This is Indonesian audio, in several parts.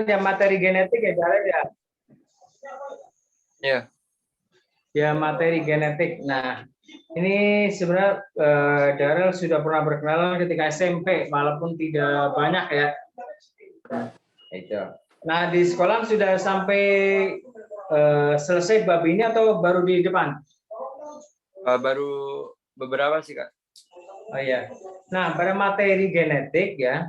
ya materi genetik ya, Darel ya. Ya. Ya materi genetik. Nah, ini sebenarnya Darel sudah pernah berkenalan ketika SMP, walaupun tidak banyak ya. Itu. Nah, di sekolah sudah sampai selesai bab ini atau baru di depan? Baru beberapa sih, Kak. Oh iya. Nah, pada materi genetik ya.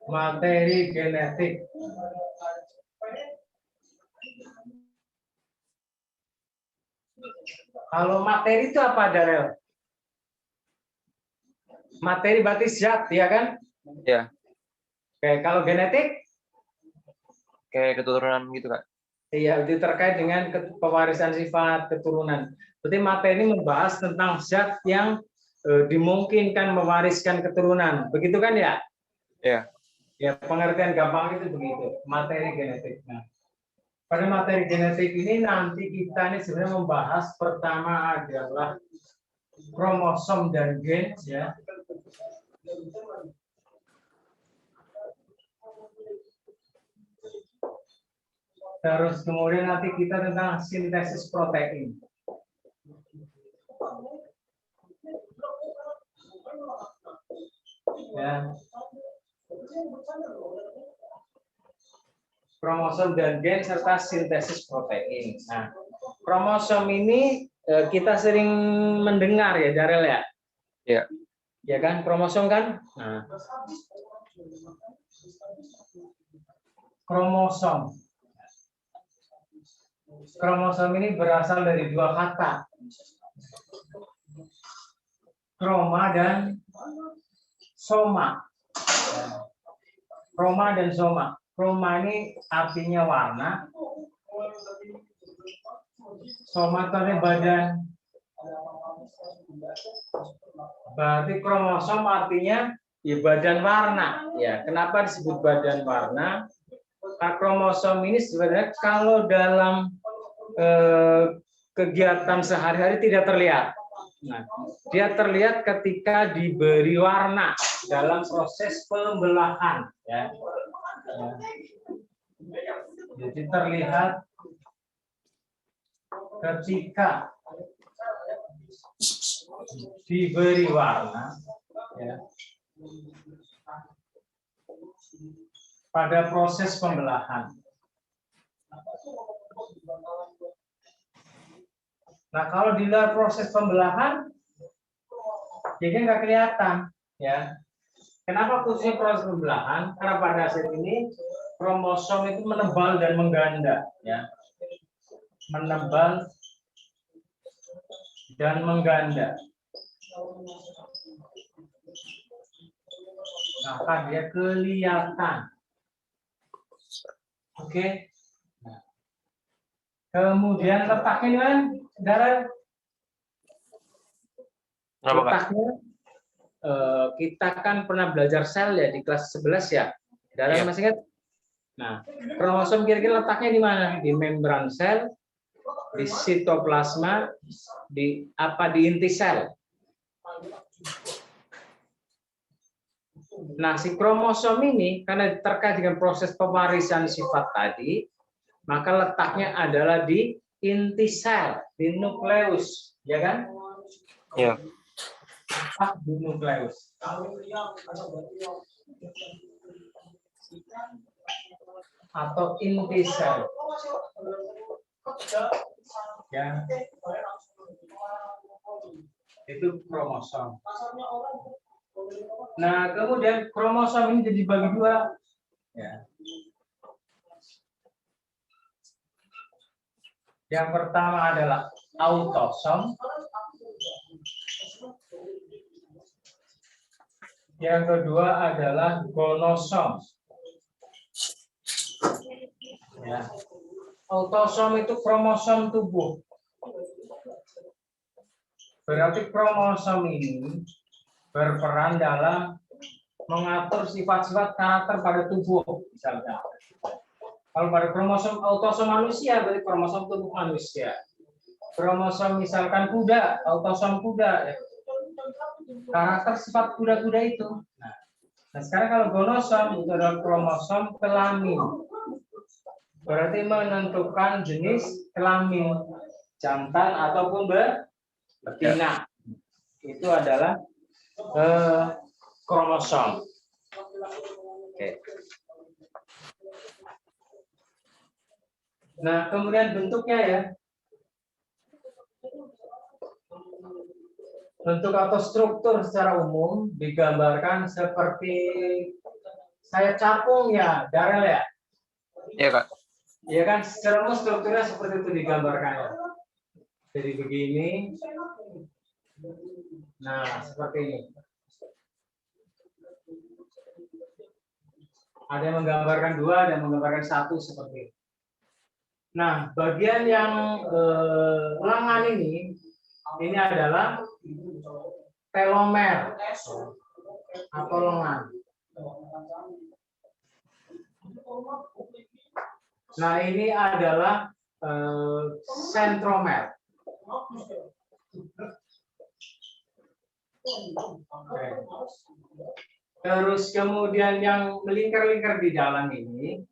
Materi genetik. Kalau materi itu apa, Darel? Materi berarti zat, ya kan? Ya. Oke, kalau genetik? Kayak keturunan gitu, Kak. Iya, itu terkait dengan pewarisan sifat keturunan. Berarti materi ini membahas tentang zat yang dimungkinkan mewariskan keturunan. Begitu kan ya? Iya. Ya, pengertian gampang itu begitu, materi genetik. Nah, pada materi genetik ini nanti kita ini sebenarnya membahas pertama adalah kromosom dan gen ya. Terus kemudian nanti kita tentang sintesis protein. Ya. Kromosom dan gen serta sintesis protein. Nah, kromosom ini kita sering mendengar ya, Darel ya. Ya. Ya kan, kromosom kan? Nah. Kromosom. Kromosom ini berasal dari dua kata. Kroma dan soma. Kroma dan soma. Kroma ini artinya warna. Soma itu artinya badan. Berarti kromosom artinya ya badan warna. Ya, kenapa disebut badan warna? Nah, kromosom ini sebenarnya kalau dalam kegiatan sehari-hari tidak terlihat. Nah, dia terlihat ketika diberi warna dalam proses pembelahan. Ya. Jadi terlihat ketika diberi warna, ya, pada proses pembelahan. Nah, kalau di luar proses pembelahan, jadi nggak kelihatan, ya. Kenapa khususnya proses pembelahan? Karena pada saat ini kromosom itu menebal dan mengganda, ya. Menebal dan mengganda. Maka dia kelihatan. Oke. Nah. Kemudian letaknya kan, Darah. Letaknya, kita kan pernah belajar sel ya di kelas 11 ya. Darah masih ingat? Nah, kromosom kira-kira letaknya di mana? Di membran sel, di sitoplasma, di inti sel. Nah, si kromosom ini karena terkait dengan proses pewarisan sifat tadi, maka letaknya adalah di inti sel, di nukleus, ya kan? Iya. Di nukleus. Atau inti sel. Ya. Itu kromosom. Nah, kemudian kromosom ini jadi bagi dua. Ya. Yang pertama adalah autosom. Yang kedua adalah gonosom. Ya. Autosom itu kromosom tubuh. Berarti kromosom ini berperan dalam mengatur sifat-sifat karakter pada tubuh, misalnya. Kalau pada kromosom autosom manusia, berarti kromosom tubuh manusia. Kromosom misalkan kuda, autosom kuda. karakter sifat kuda-kuda itu. Nah, sekarang kalau gonosom itu adalah kromosom kelamin. Berarti menentukan jenis kelamin, jantan ataupun betina. Itu adalah kromosom. Oke. Nah, kemudian bentuknya ya. Bentuk atau struktur secara umum digambarkan seperti sayap capung ya, Darel ya? Iya, Kak. Iya kan, secara umum strukturnya seperti itu digambarkan ya. Jadi begini. Nah, seperti ini. Ada yang menggambarkan dua, ada yang menggambarkan satu seperti ini. Nah, bagian yang lengan ini adalah telomer atau lengan. Nah, ini adalah sentromer. Oke. Terus kemudian yang melingkar-lingkar di dalam ini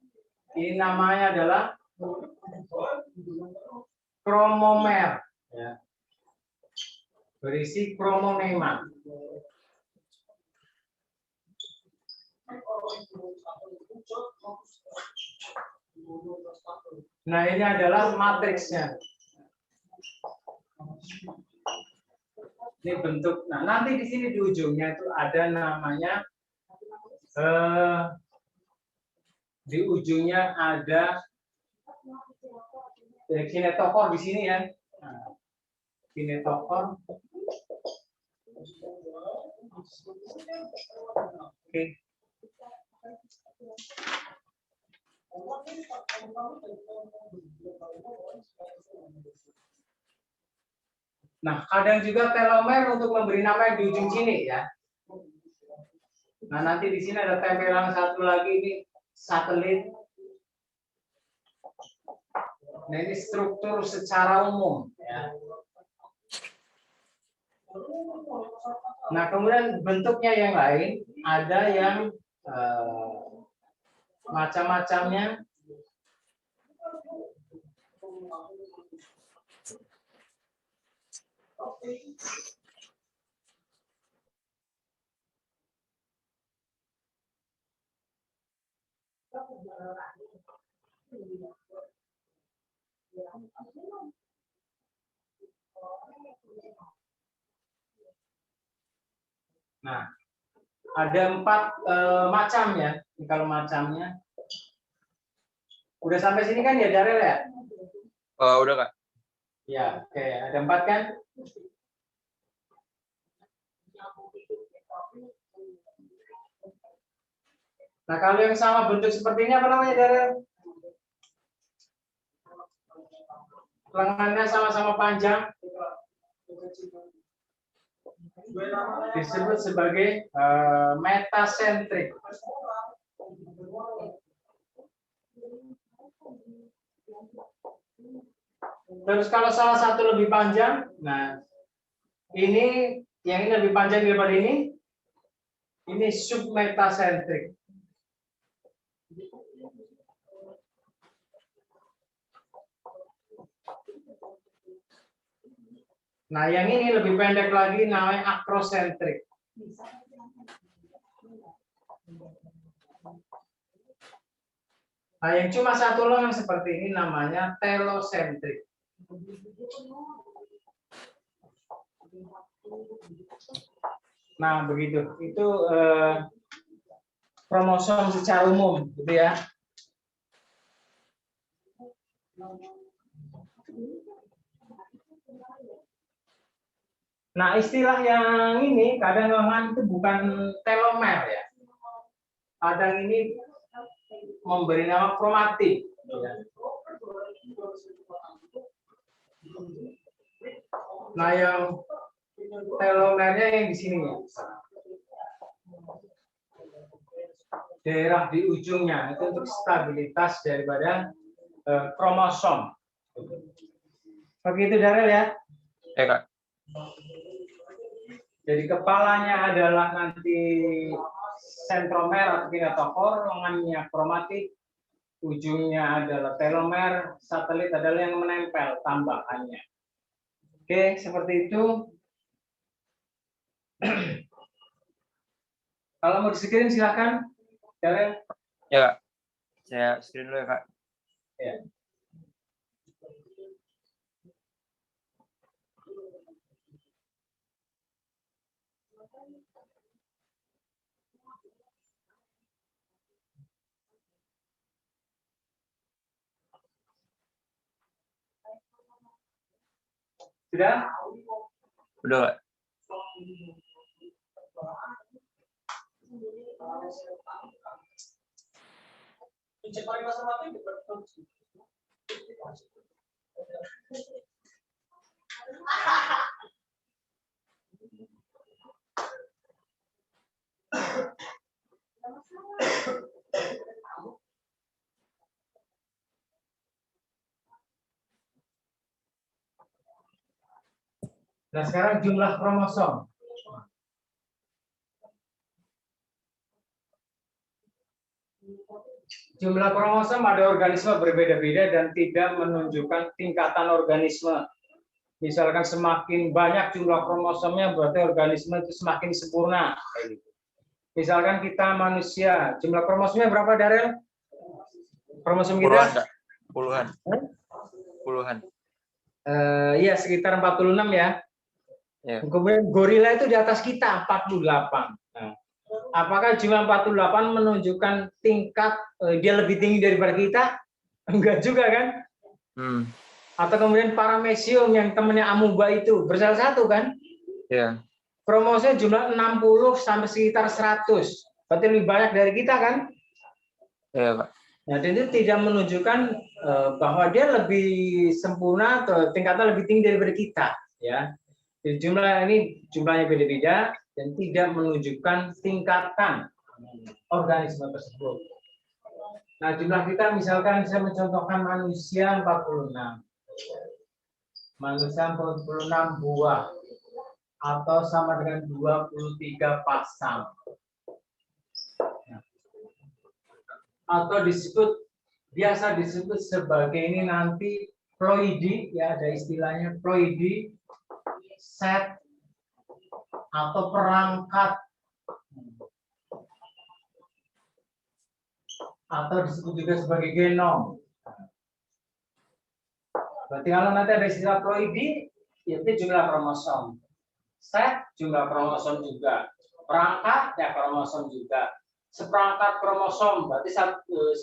namanya adalah kromomer, ya. Berisi kromonema. Nah, ini adalah matriksnya. Ini bentuk. Nah, nanti di sini di ujungnya itu ada namanya di ujungnya ada kinetokor di sini ya. Nah, kinetokor. Oke. Nah, kadang juga telomer untuk memberi nama yang di ujung sini ya. Nah, nanti di sini ada tempelan satu lagi ini satelit. Nah, ini struktur secara umum ya. Nah, kemudian bentuknya yang lain ada yang macam-macamnya. Nah, ada 4 macam ya. Kalau macamnya udah sampai sini kan ya, Darel ya? Udah, Kak. Ya, oke. Ada 4 kan? Nah, kalau yang sama bentuk seperti ini apa namanya, Darel? Lengannya sama-sama panjang. Disebut sebagai metasentrik. Terus kalau salah satu lebih panjang, nah ini yang ini lebih panjang daripada ini submetasentrik. Nah, yang ini lebih pendek lagi namanya akrosentrik. Nah, yang cuma satu lengan seperti ini namanya telosentrik. Nah, begitu. Itu kromosom secara umum, gitu ya. Nah, istilah yang ini kadang lengan itu bukan telomer ya. Kadang ini memberi nama kromatik. Ya. Nah, yang telomernya yang di sini ya. Daerah di ujungnya itu untuk stabilitas daripada kromosom. Begitu, Darel ya? Ya, Kak. Jadi kepalanya adalah nanti sentromer atau kinetofor, lengannya kromatik, ujungnya adalah telomer, satelit adalah yang menempel tambahannya. Oke, seperti itu. Kalau mau di-screen silakan. Darren. Ya, Kak. Saya screen dulu ya, Kak. Ya. Sudah? Udah, Kak. Nah, sekarang jumlah kromosom. Jumlah kromosom ada organisme berbeda-beda dan tidak menunjukkan tingkatan organisme. Misalkan semakin banyak jumlah kromosomnya berarti organisme itu semakin sempurna. Misalkan kita manusia, jumlah kromosomnya berapa, Darel? Kromosom Puluhan, kita? Kak. Puluhan. Puluhan. Iya, sekitar 46 ya. Ya. Kemudian gorila itu di atas kita 48. Nah, apakah jumlah 48 menunjukkan tingkat dia lebih tinggi daripada kita? Enggak juga kan? Atau kemudian paramecium yang temannya amuba itu bersel satu kan? Ya. Kromosomnya jumlah 60 sampai sekitar 100. Berarti lebih banyak dari kita kan? Ya, Pak. Nah, dan itu tidak menunjukkan bahwa dia lebih sempurna atau tingkatnya lebih tinggi daripada kita, ya. Jadi jumlahnya beda-beda dan tidak menunjukkan tingkatan organisme tersebut. Nah, jumlah kita misalkan saya mencontohkan manusia 46. Manusia 46 buah atau sama dengan 23 pasang. Atau biasa disebut sebagai ini nanti ploidi, ya ada istilahnya ploidi, set atau perangkat, atau disebut juga sebagai genom. Berarti kalau nanti ada istilah ploidi, itu jumlah kromosom. Set jumlah kromosom juga. Perangkat ya kromosom juga. Seperangkat kromosom berarti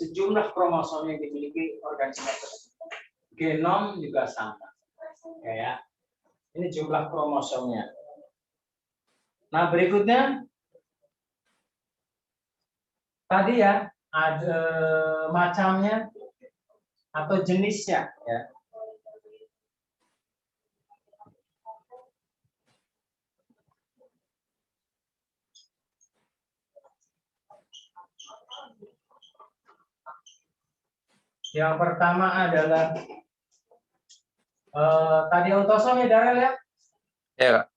sejumlah kromosom yang dimiliki organisme tersebut. Genom juga sama. Ya. Ini jumlah kromosomnya. Nah, berikutnya tadi ya ada macamnya atau jenisnya ya. Yang pertama adalah tadi autosom ya, Darel ya? Ya, Kak.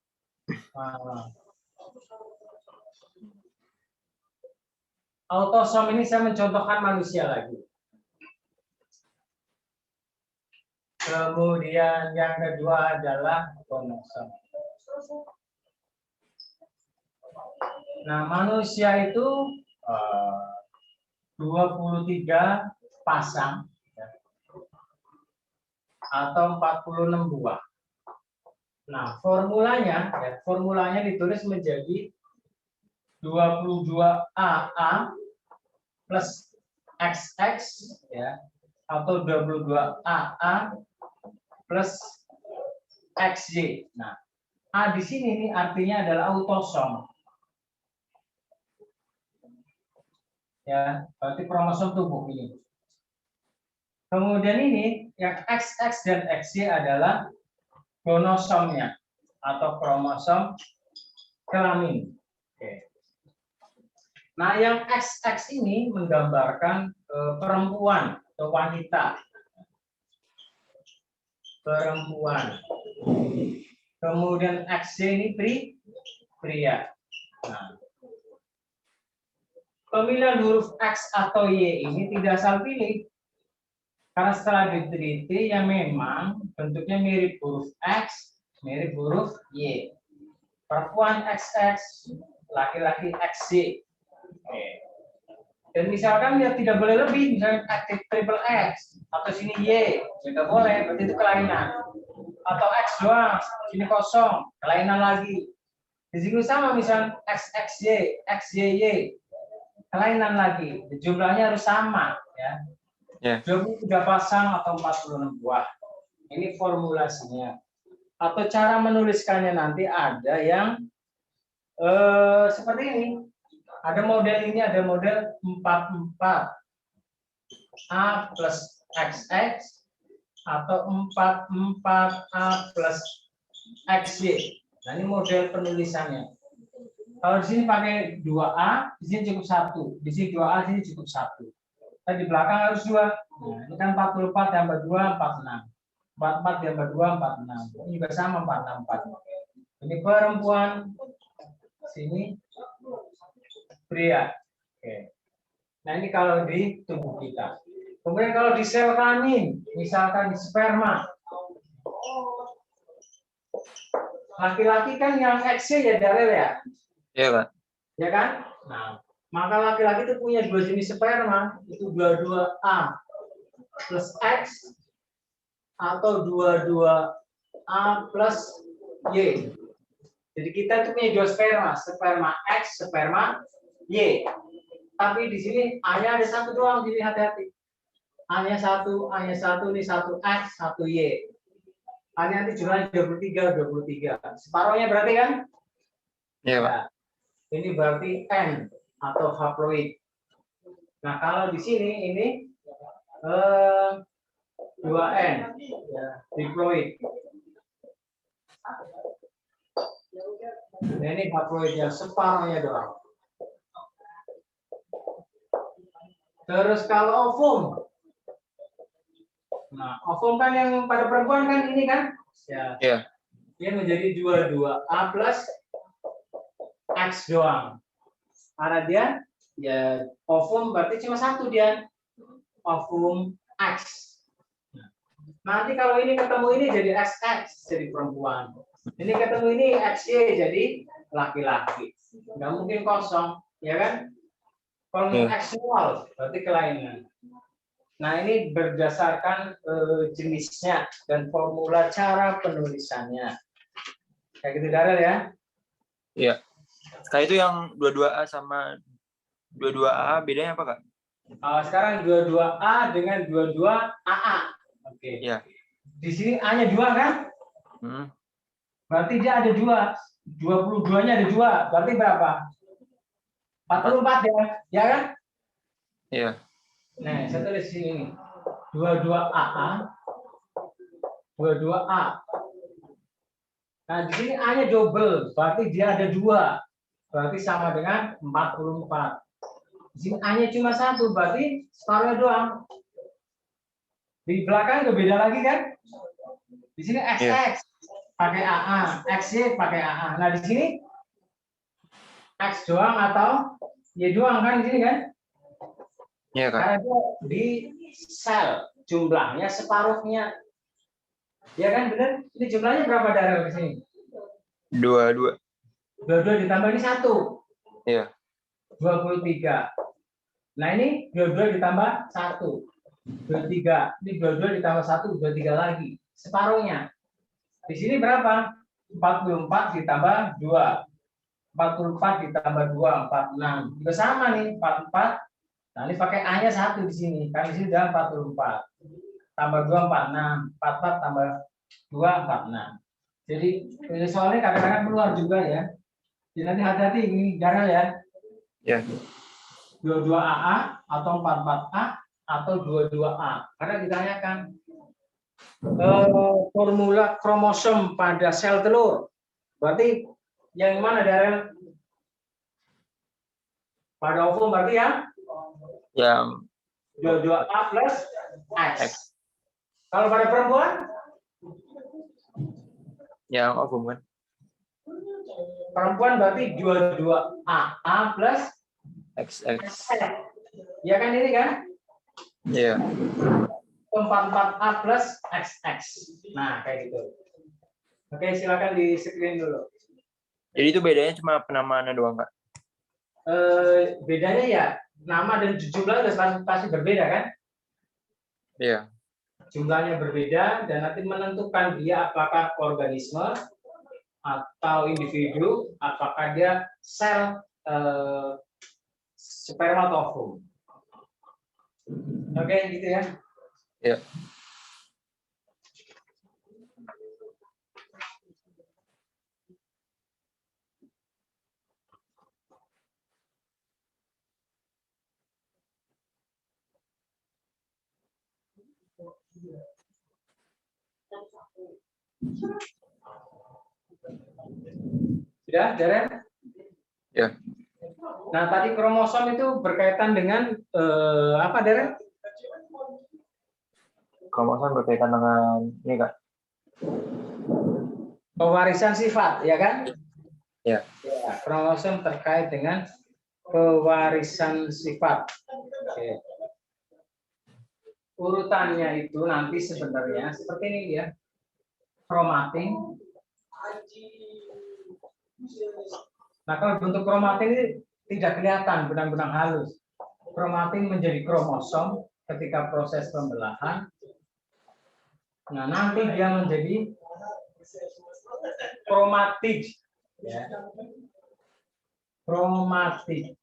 Autosom ini saya mencontohkan manusia lagi. Kemudian yang kedua adalah kromosom. Nah, manusia itu 23 pasang atau 46 buah. Nah, formulanya ditulis menjadi 22AA plus XX ya, atau 22AA plus XY. Nah, A di sini nih artinya adalah autosom. Ya, berarti kromosom tubuh ini. Kemudian ini yang XX dan XY adalah gonosomnya atau kromosom kelamin. Oke. Nah, yang XX ini menggambarkan perempuan atau wanita. Perempuan. Kemudian XY ini pria. Nah, pemilihan huruf X atau Y ini tidak asal pilih. Karena setelah diteliti ya memang bentuknya mirip huruf X, mirip huruf Y. Perempuan XX, laki-laki XY. Oke. Dan misalkan ya tidak boleh lebih, misalnya aktif triple X atau sini Y, tidak boleh, berarti itu kelainan. Atau X doang, sini kosong, kelainan lagi. Di sini sama misalnya XXY, XYY, kelainan lagi. Jumlahnya harus sama, ya. Ya. 23 pasang atau 46 buah. Ini formulasinya. Atau cara menuliskannya nanti ada yang seperti ini. Ada model ini, ada model 44 A plus XX atau 44A plus XY. Nah, ini model penulisannya. Kalau di sini pakai 2A, di sini cukup 1. Di sini 2A, di sini cukup 1. Di belakang harus 2. Nah, ini kan 44 tambah 2, 46. 44 tambah 2, 46. Ini juga sama 464. Ini perempuan. Sini pria. Oke. Nah, ini kalau di tubuh kita. Kemudian kalau di sel kelamin, misalkan di sperma. Laki-laki kan yang X ya Darel ya? Iya, Pak. Ya kan? Nah, maka laki-laki itu punya 2 jenis sperma, itu 22A plus X atau 22A plus Y. Jadi kita itu punya 2 sperma, sperma X, sperma Y. Tapi di sini A-nya ada 1 doang, jadi hati-hati. A-nya 1, A-nya 1, ini 1 X, 1 Y. A-nya nanti jumlahnya 23. Separuhnya berarti kan? Iya, Pak. Ya. Ini berarti N atau haploid. Nah, kalau di sini ini 2N, ya, diploid. Nah, ini haploidnya, separuhnya doang. Terus kalau ovum, nah ovum kan yang pada perempuan kan ini kan, ya, Iya. dia menjadi 22A plus X doang. Karena dia ya ovum berarti cuma 1 dia, ovum X. Nanti kalau ini ketemu ini jadi XX jadi perempuan. Ini ketemu ini XY jadi laki-laki. Nggak mungkin kosong, ya kan? Kalau X nol berarti kelainan. Nah, ini berdasarkan jenisnya dan formula cara penulisannya. Kayak gitu Darel ya? Iya. Kayak itu yang 22A sama 22AA bedanya apa, Kak? Sekarang 22A dengan 22AA. Oke. Iya. Di sini A-nya 2 kan? Berarti dia ada 2. 22-nya ada 2. Berarti berapa? 44 ya. Ya kan? Iya. Nah, saya tulis sini. 22AA. 22A. Nah, di sini A-nya double. Berarti dia ada 2. Berarti sama dengan 44. Di sini A-nya cuma 1. Berarti separuhnya doang. Di belakang udah beda lagi kan? Di sini XX pakai AA, XY pakai AA. Nah, di sini X doang atau Y doang kan di sini kan? Iya, Kak. Karena dia di sel jumlahnya separuhnya. Ya kan benar? Ini jumlahnya berapa Darel di sini? 22. 22 ditambah ini 1. Iya. 23. Nah, ini 22 ditambah 1. 23. Ini 22 ditambah 1, 23 lagi. Separuhnya. Di sini berapa? 44 ditambah 2. 44 ditambah 2, 46. Juga sama nih, 44. Nah, ini pakai A-nya 1 di sini. Kan di sini udah 44. Tambah 2, 46. 44 tambah 2, 46. Jadi, soalnya kadang-kadang keluar juga ya. Jadi nanti hati-hati ini Darel ya. Iya. 22AA atau 44A atau 22A. Karena ditanyakan formula kromosom pada sel telur. Berarti yang mana Darel? Pada ovum berarti yang 22A plus X. Kalau pada perempuan? Yang ovum kan? Perempuan berarti 22AA plus XX. ya kan ini kan? Iya. 44A plus XX. Nah, kayak gitu. Oke, silakan di screen dulu. Jadi itu bedanya cuma penamaannya doang, Kak? Bedanya ya nama dan jumlah udah pasti berbeda kan? Iya. Jumlahnya berbeda dan nanti menentukan dia apakah organisme atau individu, apakah dia sel sperma atau ovum. Oke, gitu ya. Iya. Sudah, Darren? Ya. Nah, tadi kromosom itu berkaitan dengan apa, Darren? Kromosom berkaitan dengan ini, Kak. Pewarisan sifat, ya kan? Ya. Ya, kromosom terkait dengan pewarisan sifat. Oke. Urutannya itu nanti sebenarnya seperti ini ya. Kromatin. Nah, kalau bentuk kromatin ini tidak kelihatan benang-benang halus. Kromatin menjadi kromosom ketika proses pembelahan. Nah, nanti dia menjadi kromatid. Ya. Kromatid.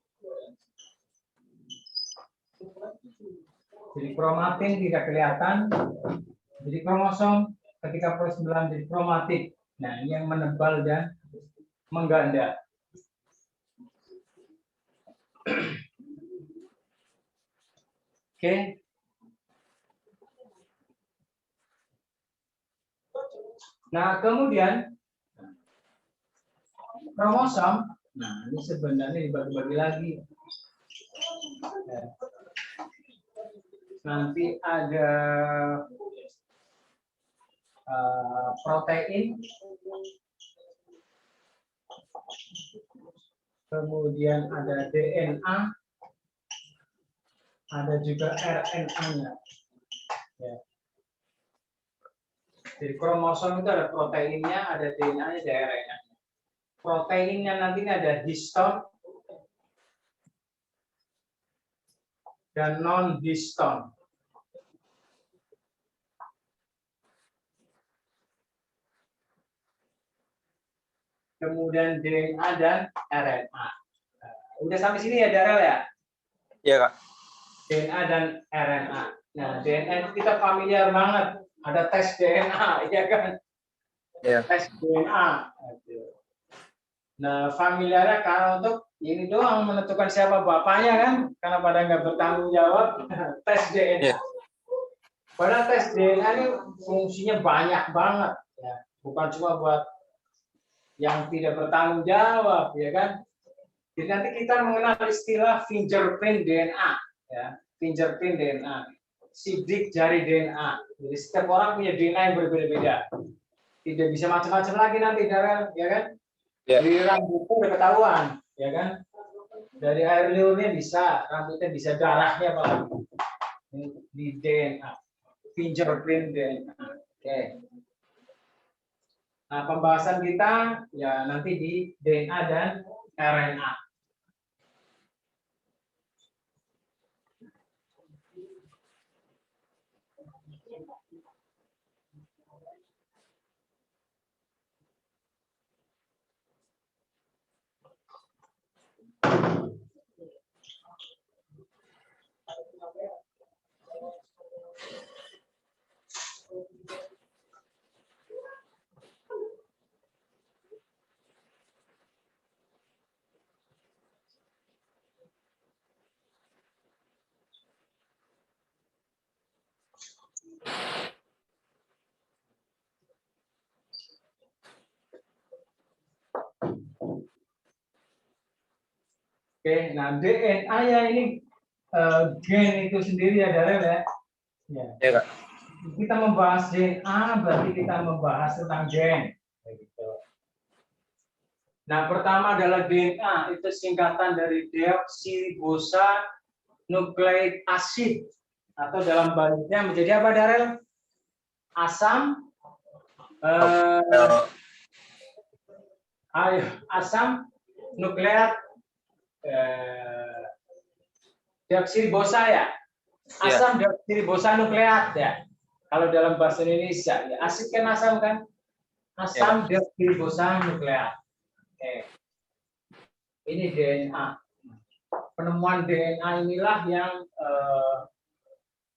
Jadi kromatin tidak kelihatan. Jadi kromosom ketika proses pembelahan jadi kromatid. Nah, ini yang menebal dan mengganda. Oke. Nah, kemudian kromosom, nah ini sebenarnya dibagi-bagi lagi. Nanti ada protein, kemudian ada DNA, ada juga RNA-nya. Ya. Jadi kromosom itu ada proteinnya, ada DNA-nya, ada RNA-nya. Proteinnya nanti ada histon dan non-histon. Kemudian DNA dan RNA. Udah sampai sini ya, Darel ya? Iya, Kak. DNA dan RNA. Nah, DNA itu kita familiar banget. Ada tes DNA, ya kan? Iya. Tes DNA. Nah, familiarnya karena untuk ini doang menentukan siapa bapaknya kan? Karena pada nggak bertanggung jawab, tes DNA. Iya. Padahal tes DNA ini fungsinya banyak banget. Ya. Bukan cuma buat yang tidak bertanggung jawab, ya kan? Jadi nanti kita mengenal istilah fingerprint DNA, ya, fingerprint DNA, sidik jari DNA. Jadi setiap orang punya DNA yang berbeda-beda. Tidak bisa macam-macam lagi nanti, Darel, ya kan? Ya. Dari rambutnya udah ketahuan, ya kan? Dari air liurnya bisa, rambutnya bisa, darahnya apa di DNA, fingerprint DNA. Oke. Nah, pembahasan kita ya nanti di DNA dan RNA. Oke, nah DNA ya ini gen itu sendiri ya, Darel ya. Ya. Iya, Kak. Kita membahas DNA berarti kita membahas tentang gen. Begitu. Nah, pertama adalah DNA, itu singkatan dari deoksiribosa nucleic acid, atau dalam baliknya menjadi apa, Darel? Asam asam nukleat deoksiribosa ya. Asam deoksiribosa nukleat ya. Kalau dalam bahasa Indonesia ya, asid kan asam kan? Asam deoksiribosa nukleat. Oke. Ini DNA. Penemuan DNA inilah yang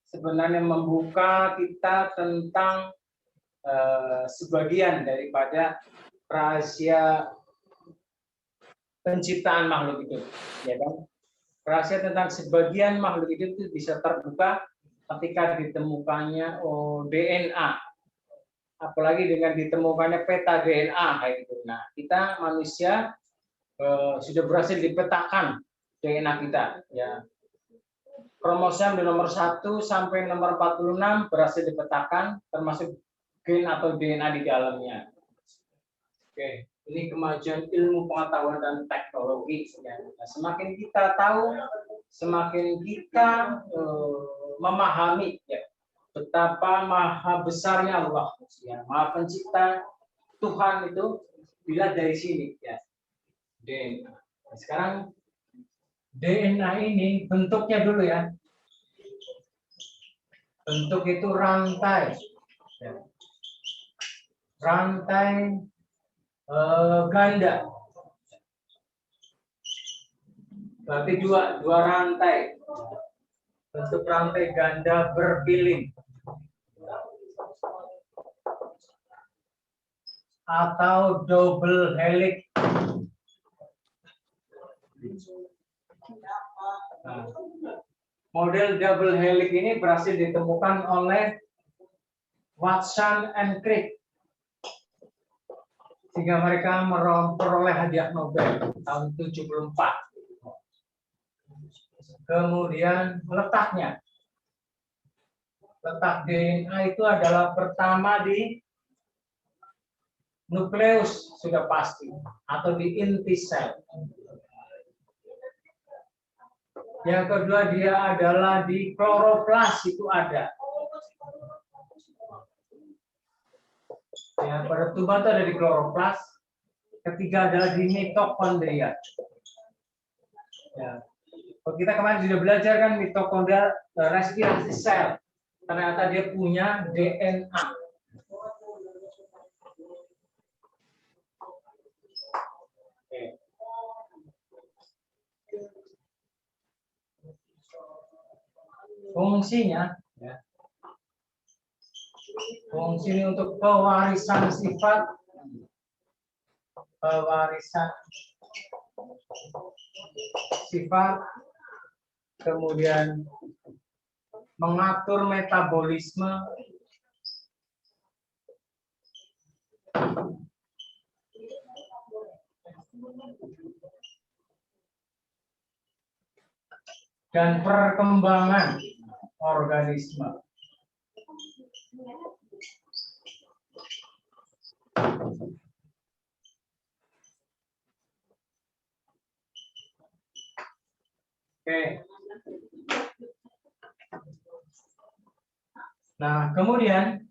sebenarnya membuka kita tentang sebagian daripada rahasia penciptaan makhluk hidup, ya kan? Rahasia tentang sebagian makhluk hidup itu bisa terbuka ketika ditemukannya DNA, apalagi dengan ditemukannya peta DNA kayak gitu. Nah, kita manusia sudah berhasil dipetakan DNA kita, ya. Kromosom di nomor 1 sampai nomor 46 berhasil dipetakan, termasuk gen atau DNA di dalamnya. Oke, ini kemajuan ilmu pengetahuan dan teknologi. Nah, semakin kita tahu, semakin kita memahami ya, betapa maha besarnya Allah, ya, maha pencipta Tuhan itu dilihat dari sini ya. DNA. Nah, sekarang DNA ini bentuknya dulu ya. Bentuk itu rantai. Ya. Rantai ganda. Berarti dua rantai. Bentuk rantai ganda berpiling. Atau double helix. Nah, model double helix ini berhasil ditemukan oleh Watson and Crick, sehingga mereka memperoleh hadiah Nobel tahun 74. Kemudian letak DNA itu adalah pertama di nukleus, sudah pasti, atau di inti sel. Yang kedua dia adalah di kloroplas, itu ada. Ya, pada tubuh itu ada di kloroplas. Ketiga adalah di mitokondria. Ya. Kalau kita kemarin sudah belajar kan mitokondria respirasi sel. Ternyata dia punya DNA. Oke. Fungsinya, ya. Fungsi ini untuk pewarisan sifat, kemudian mengatur metabolisme, dan perkembangan organisme. Oke. Nah, kemudian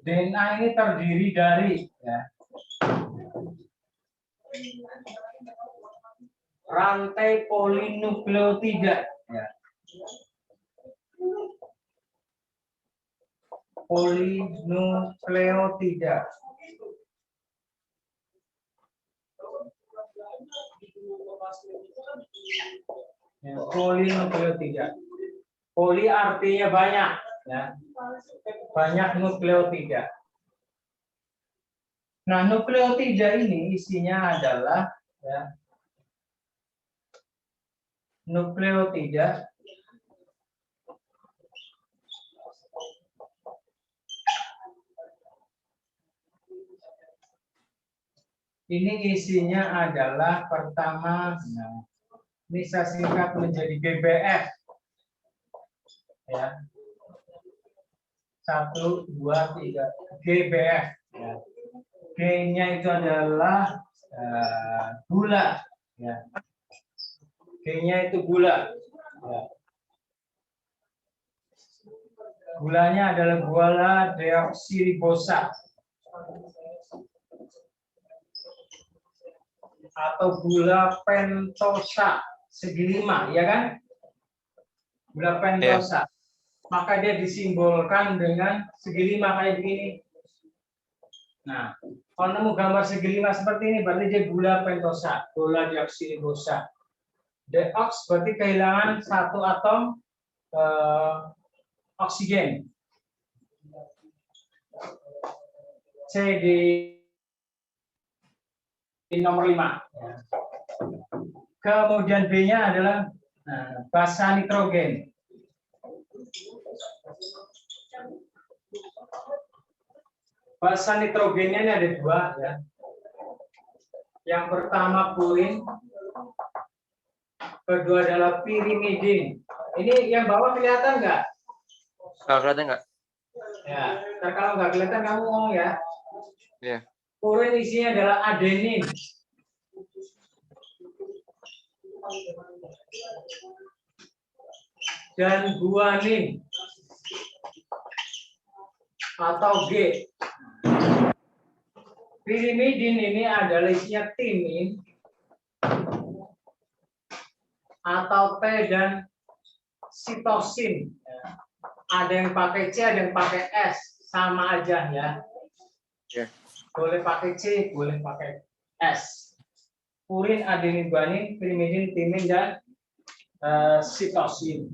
DNA ini terdiri dari ya, rantai polinukleotida. Ya. Polinukleotida. Ya, polinukleotida. Poli artinya banyak, ya. Banyak nukleotida. Nah, nukleotida ini isinya adalah ya, nukleotida ini isinya adalah pertama, nah, bisa singkat menjadi BBF. Ya. 1, 2, 3, GBF. Ya. G-nya itu adalah gula. Ya. G-nya itu gula. Ya. Gulanya adalah gula deoksiribosa atau gula pentosa segi 5, ya kan? Gula pentosa. Maka dia disimbolkan dengan segi 5 kayak begini. Nah, kalau nemu gambar segi 5 seperti ini, berarti dia gula pentosa, gula deoksiribosa. Deoks berarti kehilangan satu atom oksigen. C di nomor 5. Kemudian B-nya adalah basa nitrogen. Basa nitrogennya ini ada 2 ya. Yang pertama purin, kedua adalah pirimidin. Ini yang bawah kelihatan nggak? Nggak kelihatan nggak? Ya, kalau nggak kelihatan kamu ngomong ya. Iya. Purin isinya adalah adenin. Dan guanin atau G. Pirimidin ini adalah isinya timin atau T dan sitosin. Ada yang pakai C, ada yang pakai S, sama aja ya. Boleh pakai C, boleh pakai S. Purin, adenin, guanin, pirimidin, timin, dan sitosin.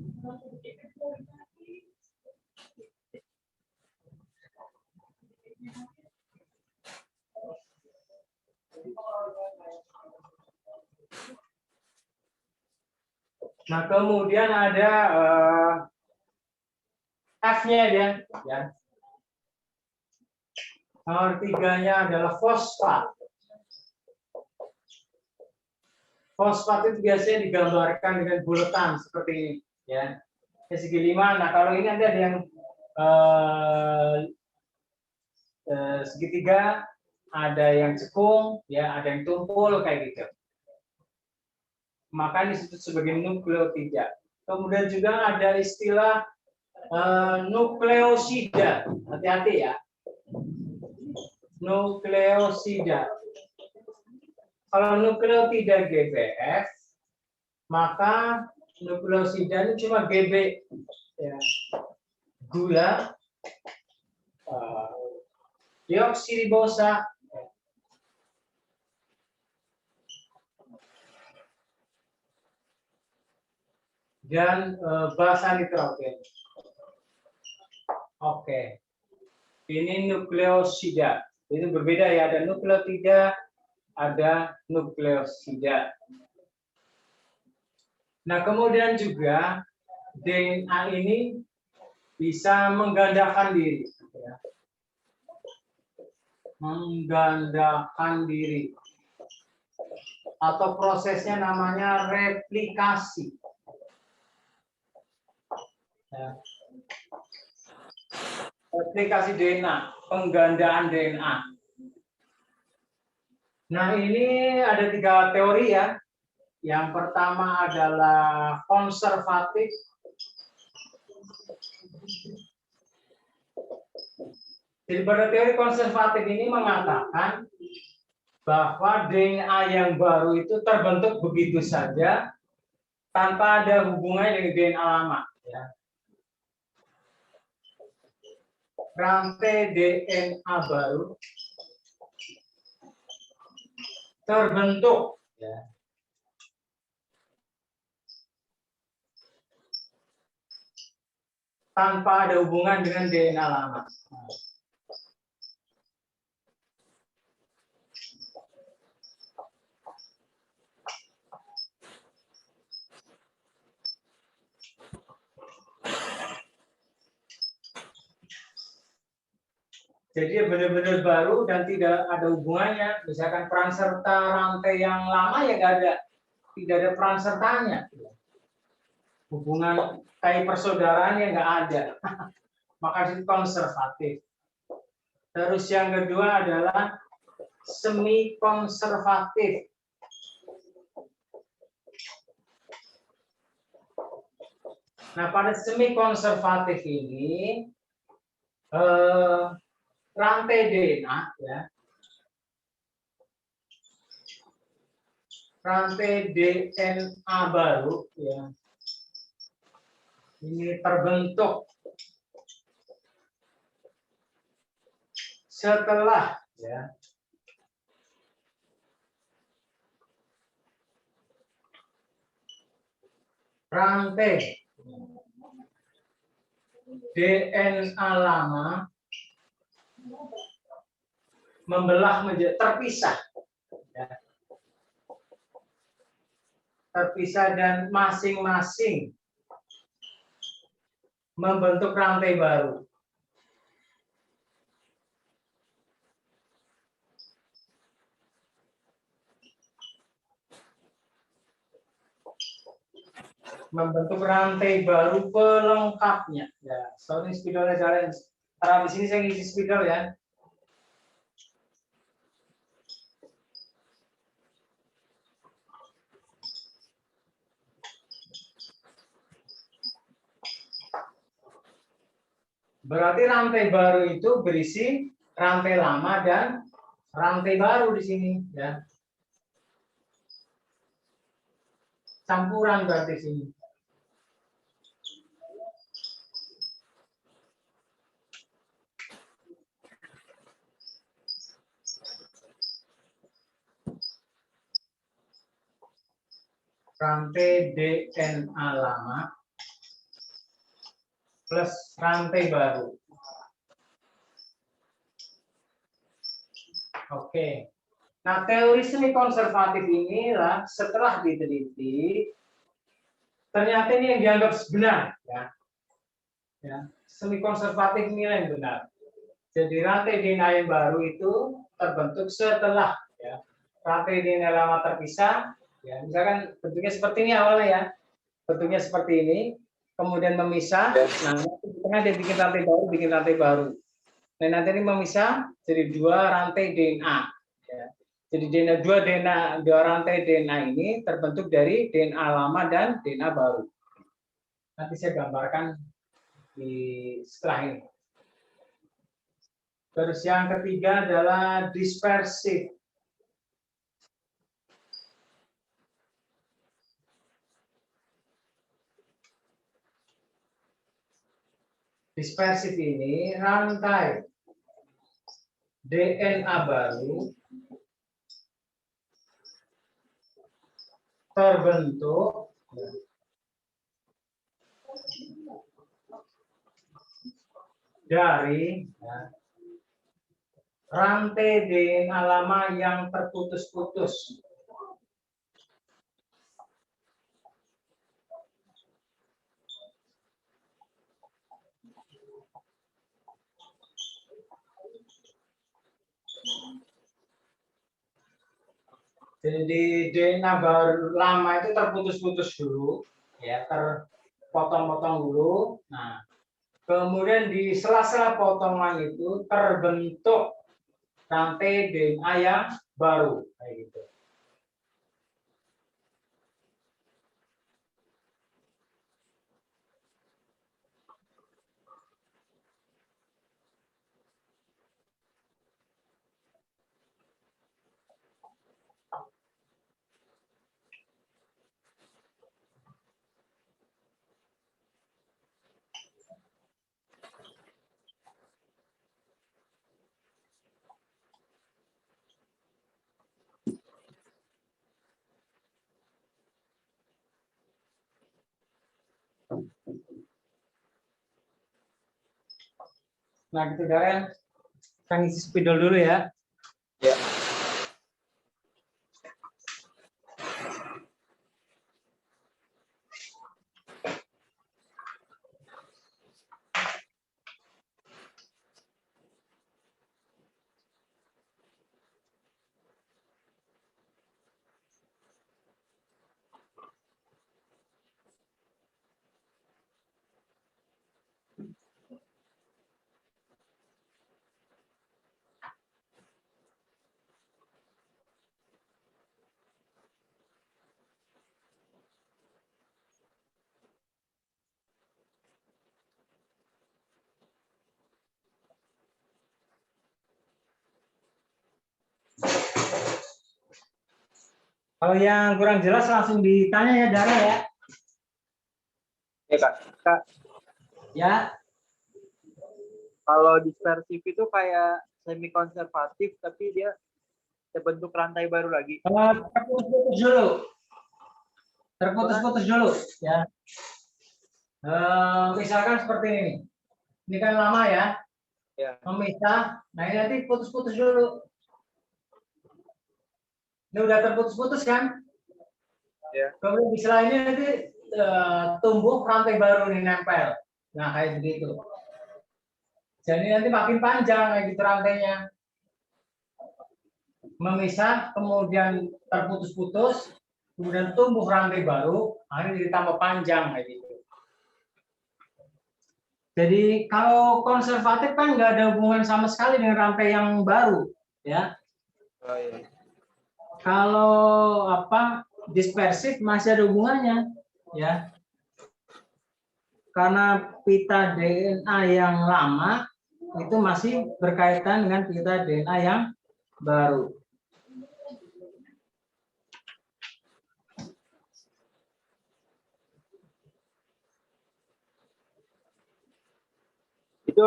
Nah, kemudian ada F-nya ya. Nomor 3-nya adalah fosfat. Fosfat itu biasanya digambarkan dengan bulatan seperti ini, ya. Segi 5. Nah, kalau ini nanti ada yang segitiga, ada yang cekung, ya, ada yang tumpul kayak gitu. Maka disebut sebagai nukleotida. Kemudian juga ada istilah nukleosida. Hati-hati ya. Nukleosida. Kalau nukleotida GBF, maka nukleosida itu cuma GB, ya. Gula, deoksiribosa, dan basa nitrogen. Oke, ini nukleosida. Itu berbeda ya, ada nukleotida, ada nukleosida. Nah, kemudian juga DNA ini bisa menggandakan diri. Ya. Menggandakan diri. Atau prosesnya namanya replikasi. Ya. Replikasi DNA, penggandaan DNA. Nah, ini ada 3 teori ya. Yang pertama adalah konservatif. Jadi pada teori konservatif ini mengatakan bahwa DNA yang baru itu terbentuk begitu saja tanpa ada hubungannya dengan DNA lama. Ya. Rantai DNA baru terbentuk. Ya. Tanpa ada hubungan dengan DNA lama. Jadi benar-benar baru dan tidak ada hubungannya. Misalkan peran serta rantai yang lama ya nggak ada, tidak ada peran sertanya. Hubungan kayak persaudaraan yang nggak ada. Maka itu konservatif. Terus yang kedua adalah semi konservatif. Nah, pada semi konservatif ini rantai DNA ya. Rantai DNA baru ya. Ini terbentuk setelah ya rantai DNA lama membelah menjadi terpisah ya. Terpisah dan masing-masing membentuk rantai baru. Membentuk rantai baru pelengkapnya. Ya, sorry spidolnya jalan. Karena di sini saya ngisi spidol ya. Berarti rantai baru itu berisi rantai lama dan rantai baru di sini ya. Campuran berarti sini. Rantai DNA lama plus rantai baru. Oke. Nah, teori semi konservatif inilah setelah diteliti, ternyata ini yang dianggap benar. Ya. Semi konservatif ini yang benar. Jadi rantai DNA yang baru itu terbentuk setelah ya, rantai DNA lama terpisah. Ya, misalkan bentuknya seperti ini awalnya ya, bentuknya seperti ini, kemudian memisah. Nah, di tengah dia bikin rantai baru. Nah, nanti ini memisah jadi dua rantai DNA. Ya. Jadi dua rantai DNA ini terbentuk dari DNA lama dan DNA baru. Nanti saya gambarkan di setelah ini. Terus yang ketiga adalah dispersif. Dispersif ini rantai DNA baru terbentuk dari rantai DNA lama yang terputus-putus. Jadi DNA baru lama itu terputus-putus dulu, ya terpotong-potong dulu. Nah, kemudian di sela-sela potongan itu terbentuk rantai DNA yang baru, kayak gitu. Nah, gitu Darren, kita ngisi spidol dulu ya. Ya. Kalau yang kurang jelas langsung ditanya ya, Dara ya. Ya Kak. Kak, Ya, kalau dispersif itu kayak semi konservatif tapi dia terbentuk rantai baru lagi. terputus-putus dulu. Terputus-putus dulu ya. Misalkan seperti ini. Ini kan lama ya, Ya. memisah. Nah, ini nanti putus-putus dulu. Ini udah terputus-putus kan? Ya. Kemudian di sela ini nanti tumbuh rantai baru nih nempel. Nah, kayak begitu. Jadi nanti makin panjang kayak gitu rantainya. Memisah, kemudian terputus-putus, kemudian tumbuh rantai baru, akhirnya ditambah panjang kayak gitu. Jadi kalau konservatif kan nggak ada hubungan sama sekali dengan rantai yang baru, ya. Oh, iya. Kalau apa dispersif masih ada hubungannya, ya. Karena pita DNA yang lama itu masih berkaitan dengan pita DNA yang baru. Itu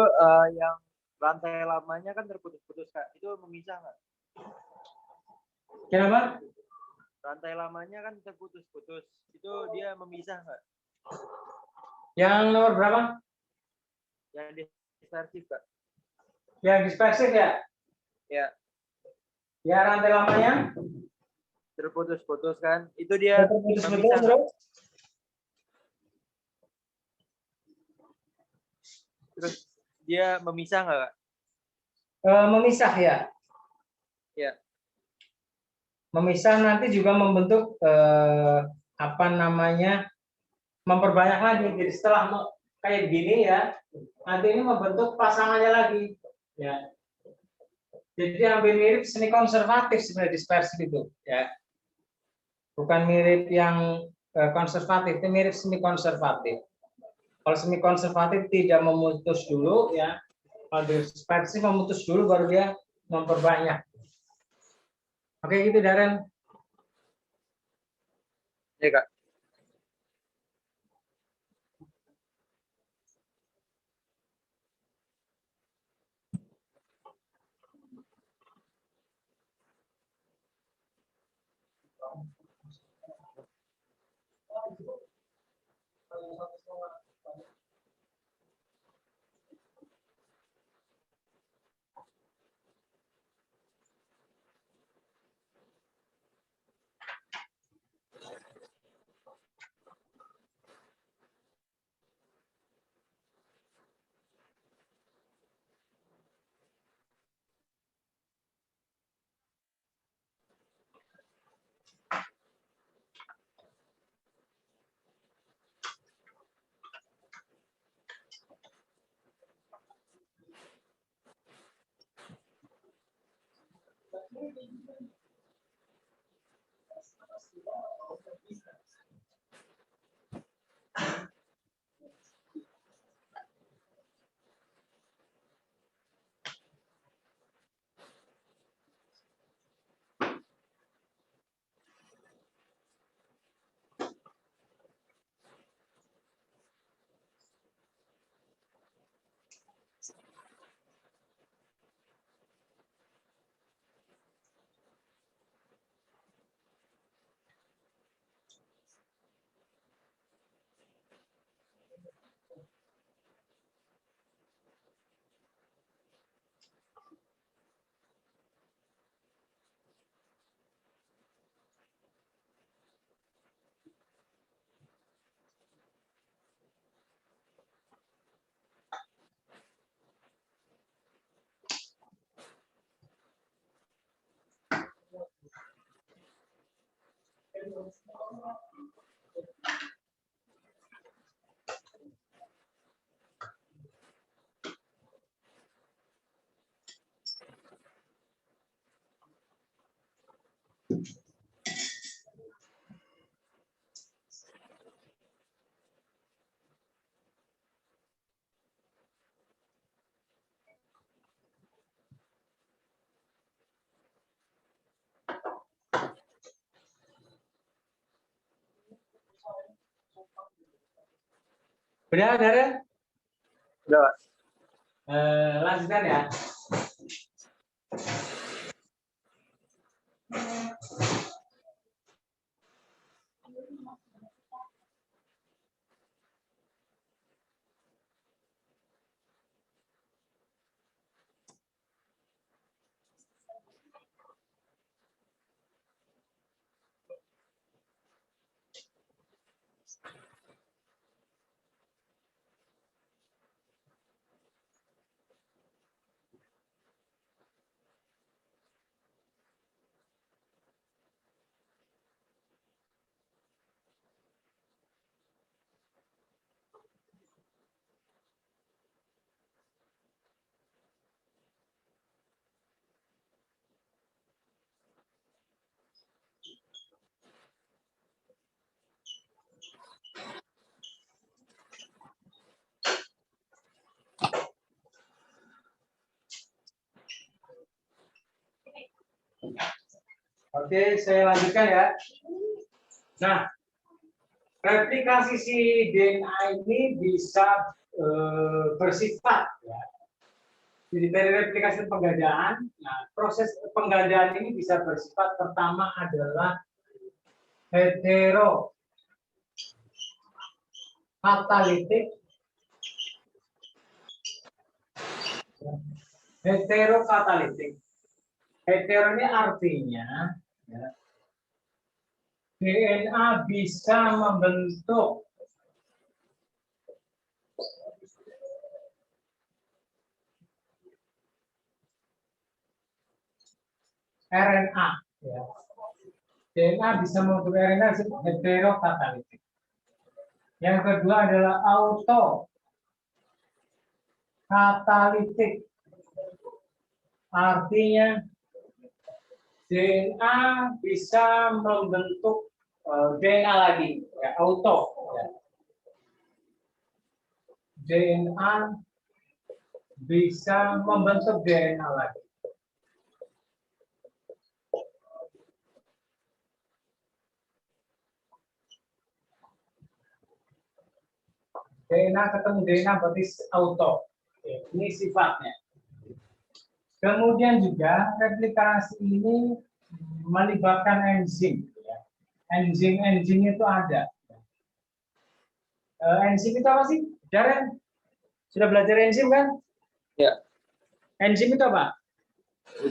yang rantai lamanya kan terputus-putus Kak. Itu memisah nggak? Kenapa? Rantai lamanya kan terputus-putus. Itu dia memisah nggak? Yang nomor berapa? Yang dispersif Kak. Yang dispersif ya? Ya. Ya rantai lamanya? Terputus-putus kan? Itu dia Terputus-putus memisah nggak? Terus dia memisah nggak Kak? Memisah ya. Ya. Memisah nanti juga membentuk apa namanya memperbanyak lagi. Jadi setelah kayak gini ya, nanti ini membentuk pasangannya lagi. Ya. Jadi hampir mirip semi konservatif sebenarnya dispersif itu. Ya. Bukan mirip yang konservatif, itu mirip semi konservatif. Kalau semi konservatif tidak memutus dulu, ya. Kalau dispersif memutus dulu, baru dia memperbanyak. Oke, gitu Darren. Ya Kak. Udah, Dara? Udah, Pak. Lanjutkan ya. Oke, saya lanjutkan ya. Nah, replikasi si DNA ini bisa bersifat ya. Jadi dari replikasi penggandaan, nah proses penggandaan ini bisa bersifat pertama adalah heterokatalitik. Heterokatalitik. Hetero ini artinya ya, DNA bisa membentuk RNA. Ya. DNA bisa membentuk RNA disebut heterokatalitik. Yang kedua adalah autokatalitik. Artinya DNA bisa membentuk DNA lagi, ya, auto. Ya. DNA bisa membentuk DNA lagi. DNA ketemu DNA berarti auto. Ini sifatnya. Kemudian juga replikasi ini melibatkan enzim. Enzim itu ada. Enzim itu apa sih? Darren, sudah belajar enzim kan? Ya. Enzim itu apa?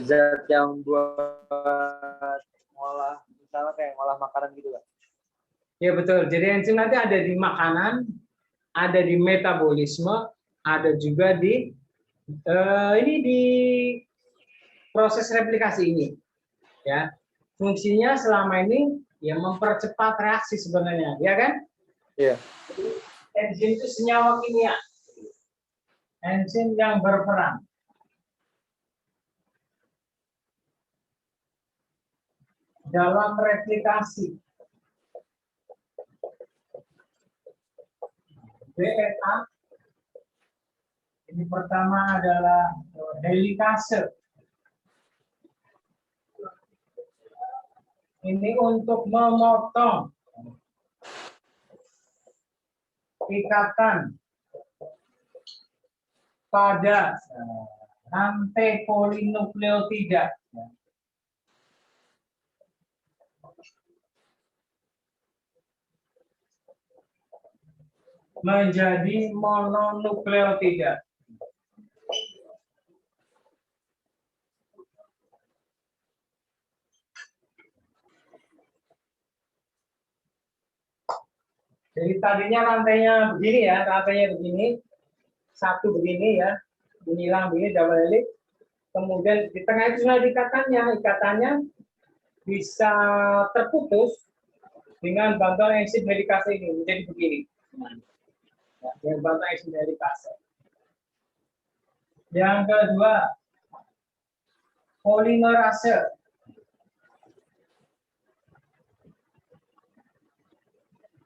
Zat yang buat ngolah, misalnya kayak ngolah makanan gitu, Pak. Ya betul. Jadi enzim nanti ada di makanan, ada di metabolisme, ada juga di ini di proses replikasi ini. Ya, fungsinya selama ini ya mempercepat reaksi sebenarnya, ya kan? Iya. Enzim itu senyawa kimia. Enzim yang berperan. Dalam replikasi DNA, ini pertama adalah helikase. Ini untuk memotong ikatan pada rantai polinukleotida. Menjadi mononukleotida. Jadi tadinya rantainya begini ya, rantainya begini, satu begini ya, menghilang begini double helix. Kemudian di tengah itu sudah ikatannya bisa terputus dengan bantuan enzim helikase ini menjadi begini. Ya, dengan bantuan enzim helikase. Yang kedua, polimerase.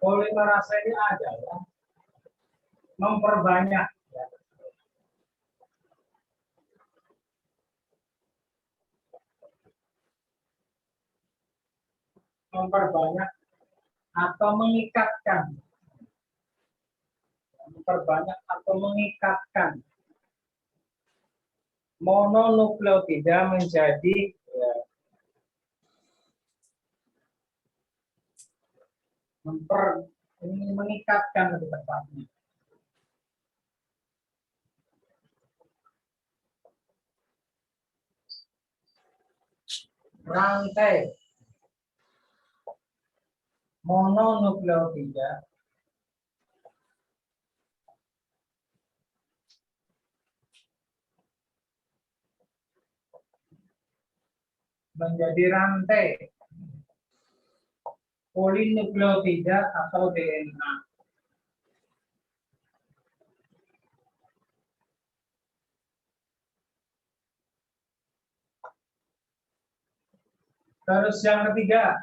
Polimerase ini adalah memperbanyak ya, atau mengikatkan memperbanyak atau mengikatkan mononukleotida menjadi mengikatkan lebih tepatnya. Rantai mononukleotida menjadi rantai polinukleotida atau DNA. Terus yang ketiga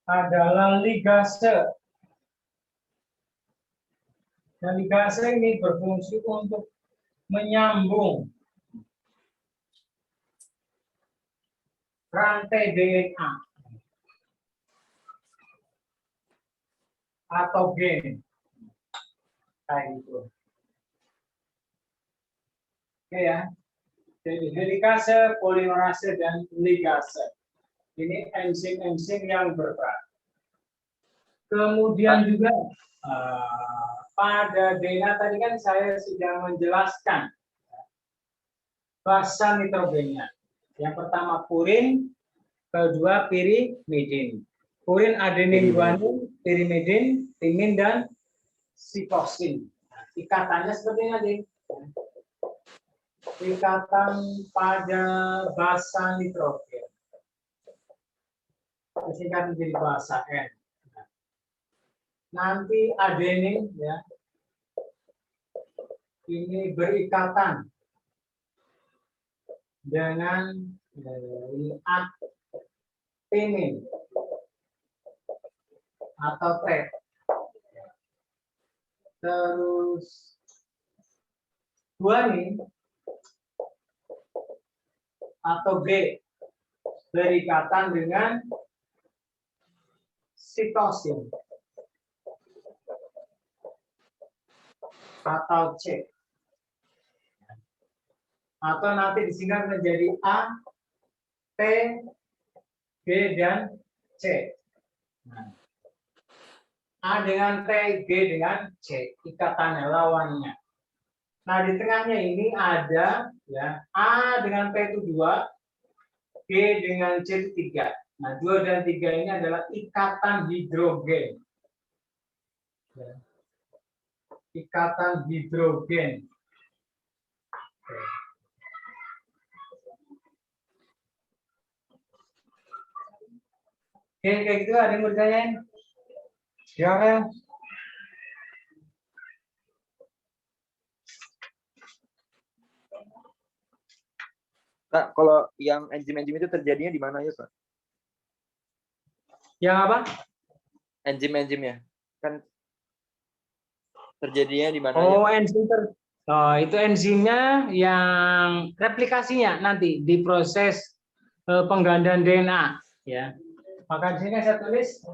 adalah ligase. Dan ligase ini berfungsi untuk menyambung rantai DNA atau gen. Kayak gitu. Oke ya. Jadi helikase, polimerase, dan ligase. Ini enzim-enzim yang berperan. Kemudian juga pada DNA tadi kan saya sudah menjelaskan basa nitrogennya. Yang pertama purin, kedua pirimidin. Purin, adenin, guanin, pirimidin, timin, dan sitoksin. Ikatannya seperti ini. Ikatan pada basa nitrogen. Disingkat menjadi basa N. Nanti adenin ya, ini berikatan dengan timin atau T. Terus guanin atau G berikatan dengan sitosin atau C. Atau nanti disingkat menjadi A, T, G, dan C. Nah, A dengan T, G dengan C, ikatannya, lawannya. Nah, di tengahnya ini ada ya A dengan T itu 2, G dengan C itu 3. Nah, 2 dan 3 ini adalah ikatan hidrogen. Ya. Ikatan hidrogen. Oke, kayak gitu ada yang mau ditanyain? Silakan. Kak, kalau yang enzim-enzim itu terjadinya di mana ya, Pak? Yang apa? Enzim-enzimnya. Kan terjadinya di mana Oh, ya? enzim itu enzimnya yang replikasinya nanti di proses penggandaan DNA ya. Maka di sini saya tulis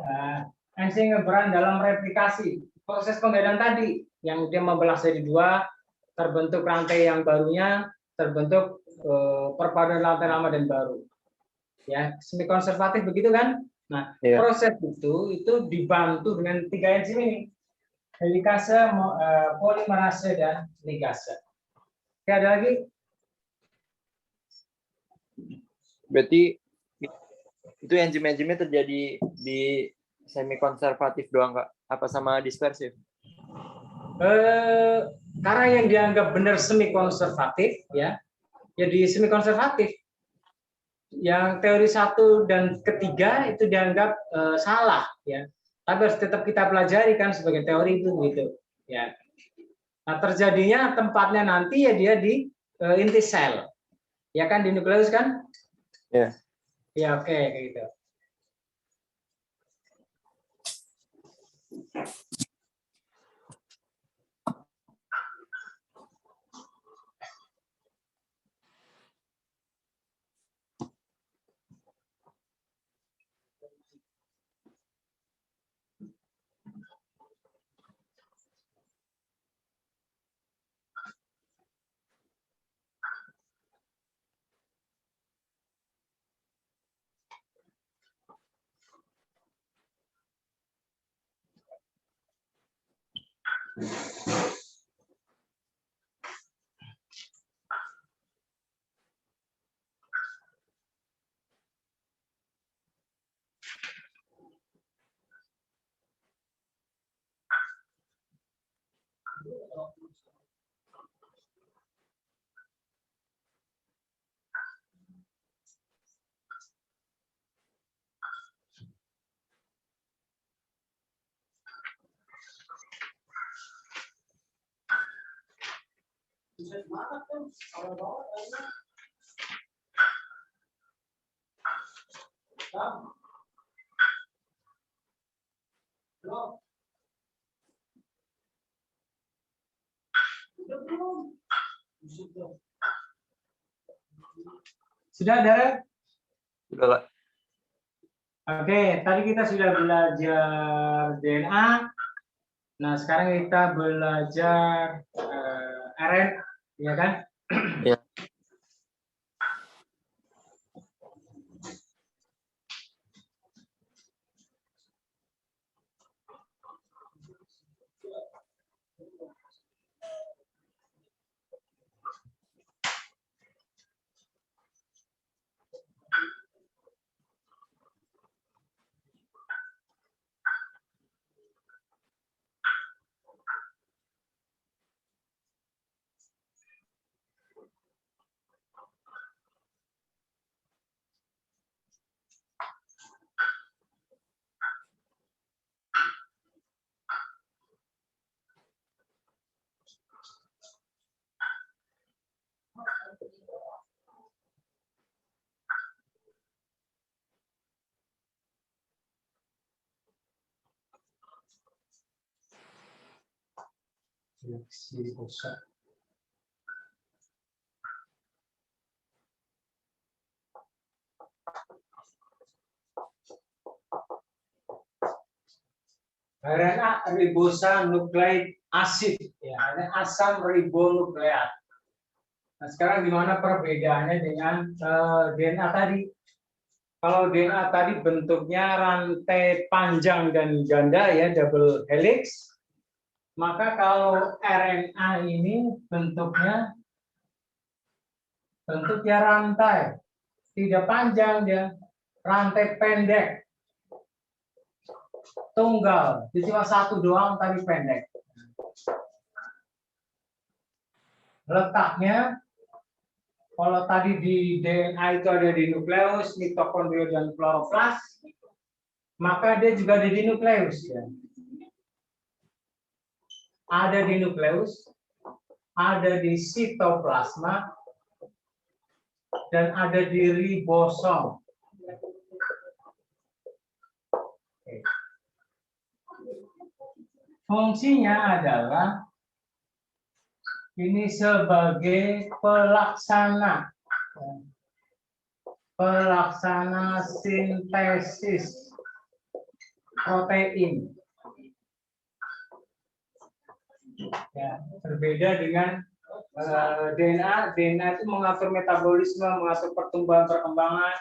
enzim yang berperan dalam replikasi proses penggandaan tadi yang dia membelah jadi 2, terbentuk rantai yang barunya, terbentuk perpaduan rantai lama dan baru. Ya, semi konservatif begitu kan? Nah, proses itu dibantu dengan 3 enzim ini. Helikase, polimerase, dan ligase. Oke, ada lagi? Berarti itu enzim-enzimnya terjadi di semi konservatif doang, Kak? Apa sama dispersif? Karena yang dianggap benar semi konservatif ya, jadi semi konservatif. Yang teori 1 dan ketiga itu dianggap salah ya. Tapi harus tetap kita pelajari kan sebagai teori itu gitu ya. Nah, terjadinya tempatnya nanti ya dia di inti sel. Ya kan di nukleus kan? Ya. Ya, oke kayak gitu. Sudah, Darren? Sudah, Kak. Oke, tadi kita sudah belajar DNA. Nah, sekarang kita belajar RNA, ya kan? Ya. RNA ribonucleic acid, ya, ada asam ribonukleat. Nah, sekarang gimana perbedaannya dengan DNA tadi? Kalau DNA tadi bentuknya rantai panjang dan ganda, ya, double helix. Maka kalau RNA ini bentuknya rantai, tidak panjang, dia rantai pendek, tunggal, jadi cuma satu doang tadi pendek. Letaknya, kalau tadi di DNA itu ada di nukleus, mitokondria dan kloroplas, maka dia juga ada di nukleus, ya. Ada di nukleus, ada di sitoplasma, dan ada di ribosom. Fungsinya adalah ini sebagai pelaksana sintesis protein. Ya, berbeda dengan DNA. DNA itu mengatur metabolisme, mengatur pertumbuhan perkembangan,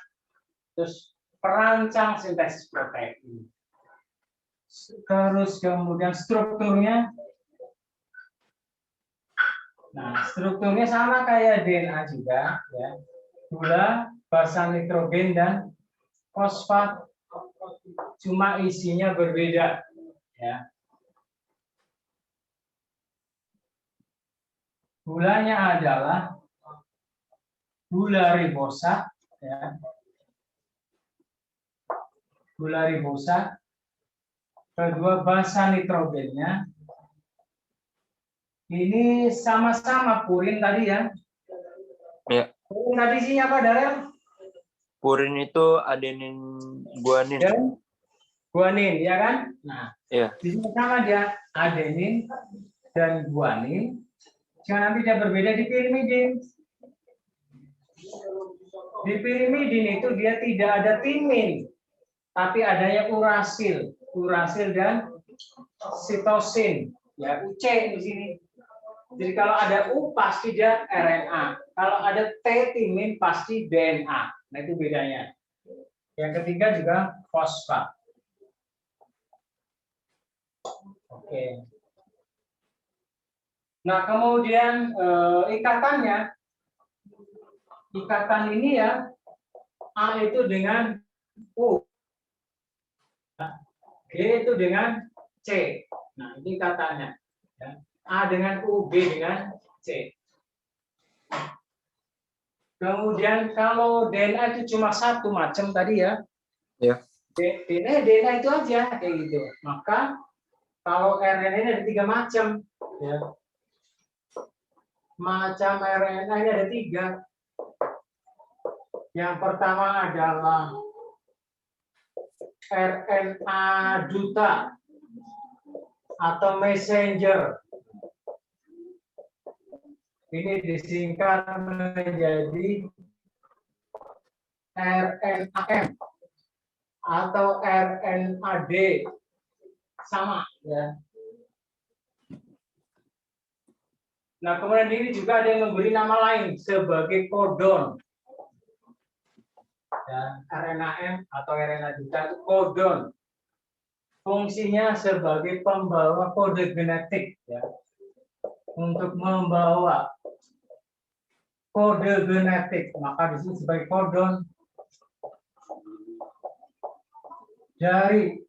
terus perancang sintesis protein. Terus kemudian strukturnya, nah strukturnya sama kayak DNA juga, ya. Gula, basa nitrogen dan fosfat, cuma isinya berbeda, ya. Gulanya adalah gula ribosa, ya. Gula ribosa. Kedua, basa nitrogennya ini sama-sama purin tadi, ya. Ya. Purin tadi isinya apa, Darel? Purin itu adenin guanin. Dan guanin, ya kan? Nah, Ya. di sini sama dia adenin dan guanin. Cuma nanti dia berbeda di pirimidin. Di pirimidin itu dia tidak ada timin, tapi adanya urasil dan sitosin, ya, UC di sini. Jadi kalau ada U pasti dia RNA, kalau ada T timin pasti DNA. Nah, itu bedanya. Yang ketiga juga fosfat. Oke. Nah, kemudian ikatannya, ikatan ini ya, A itu dengan U, G itu dengan C. Nah, ini ikatannya. Ya. A dengan U, B dengan C. Kemudian kalau DNA itu cuma satu macam tadi ya, Ya. DNA itu aja kayak gitu. Maka kalau RNA ini ada 3 macam, ya. Macam RNA ini ada 3. Yang pertama adalah RNA duta atau messenger. Ini disingkat menjadi RNAM atau RNAD, sama ya. Nah, kemudian ini juga ada yang memberi nama lain sebagai kodon. Ya, RNAM atau RNA duta itu kodon. Fungsinya sebagai pembawa kode genetik, ya, untuk membawa kode genetik, maka disebut sebagai kodon dari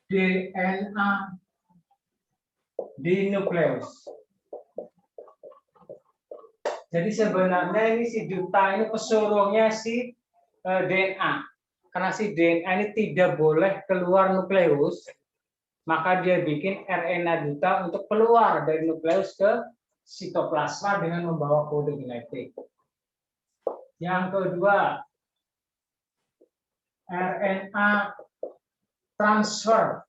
DNA di nukleus. Jadi sebenarnya ini si duta ini pesuruhnya si DNA. Karena si DNA ini tidak boleh keluar nukleus, maka dia bikin RNA duta untuk keluar dari nukleus ke sitoplasma dengan membawa kode genetik. Yang kedua, RNA transfer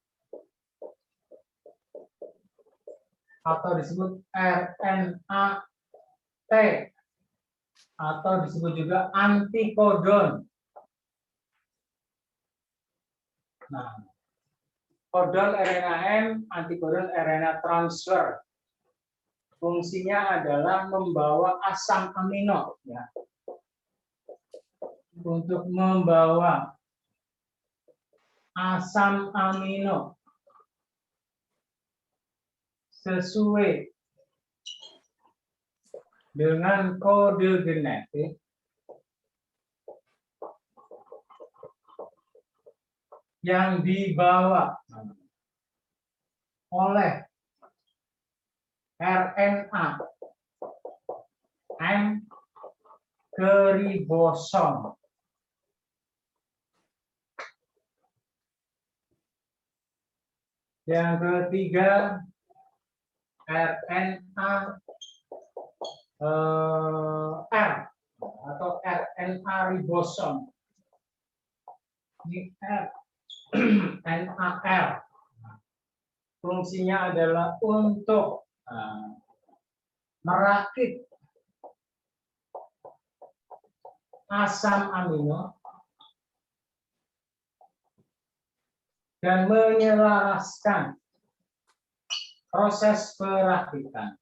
atau disebut RNA-T atau disebut juga antikodon. Nah, kodon RNA-M, antikodon RNA transfer. Fungsinya adalah membawa asam amino, ya, untuk membawa asam amino sesuai dengan kode genetik yang dibawa oleh RNA M ke ribosom. Yang ketiga, RNA R atau RNA ribosom. Ini NAR. Fungsinya adalah untuk merakit asam amino dan menyelaraskan proses perakitan.